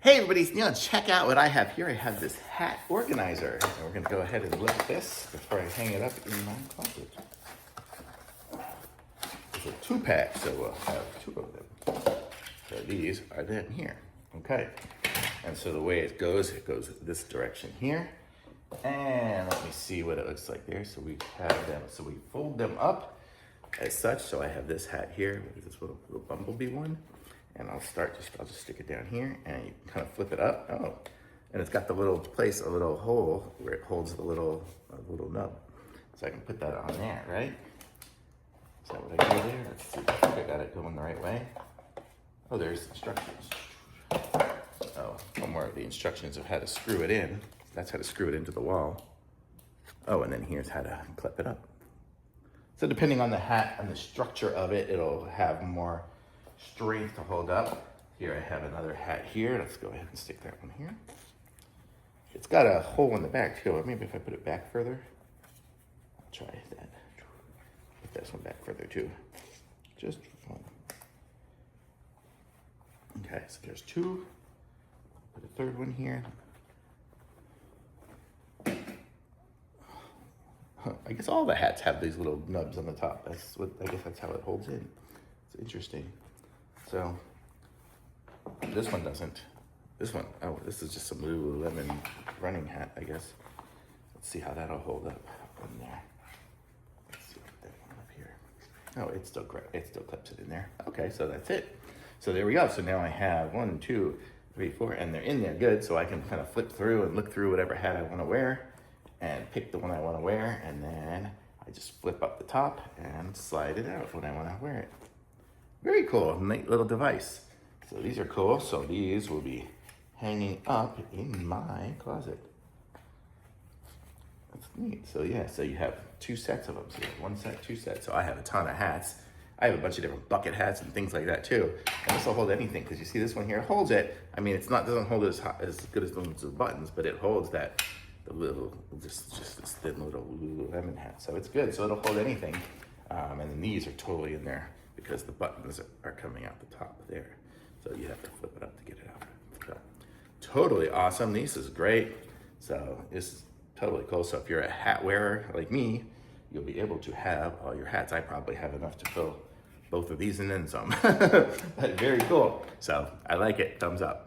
Hey everybody, check out what I have here. I have this hat organizer. And we're gonna go ahead and look at this before I hang it up in my closet. It's a 2-pack, so we'll have 2 of them. So these are then here, okay? And so the way it goes this direction here. And let me see what it looks like there. So we have them, so we fold them up as such. So I have this hat here, this little bumblebee one. And I'll just stick it down here and you can kind of flip it up. Oh, and it's got the little place, a little hole where it holds the little nub. So I can put that on there, right? Is that what I do there? Let's see, I think I got it going the right way. Oh, there's instructions. Oh, one more of the instructions of how to screw it in. That's how to screw it into the wall. Oh, and then here's how to clip it up. So depending on the hat and the structure of it, it'll have more strength to hold up. Here I have another hat here. Let's go ahead and stick that one here. It's got a hole in the back too. Maybe if I put it back further, I'll try that. Put this one back further too, just for fun. Okay, so there's 2. Put a 3rd one here. I guess all the hats have these little nubs on the top. I guess that's how it holds in. It's interesting. So this one doesn't. This one, oh, this is just some Lululemon running hat, I guess. Let's see how that'll hold up in there. Let's see, put that one up here. Oh, it still clips it in there. Okay, so that's it. So there we go. So now I have 1, 2, 3, 4, and they're in there good. So I can kind of flip through and look through whatever hat I want to wear and pick the one I want to wear, and then I just flip up the top and slide it out when I want to wear it. Very cool, neat little device. So these are cool. So these will be hanging up in my closet. That's neat. So yeah, so you have 2 sets of them. So you have 1 set, 2 sets. So I have a ton of hats. I have a bunch of different bucket hats and things like that too. And this will hold anything, because you see this one here, it holds it. I mean, doesn't hold it as good as the ones with buttons, but it holds that, just this thin little Lululemon hat. So it's good, so it'll hold anything. And then these are totally in there, because the buttons are coming out the top there. So you have to flip it up to get it out. So, totally awesome. This is great. So this is totally cool. So if you're a hat wearer like me, you'll be able to have all your hats. I probably have enough to fill both of these and then some. But very cool. So I like it. Thumbs up.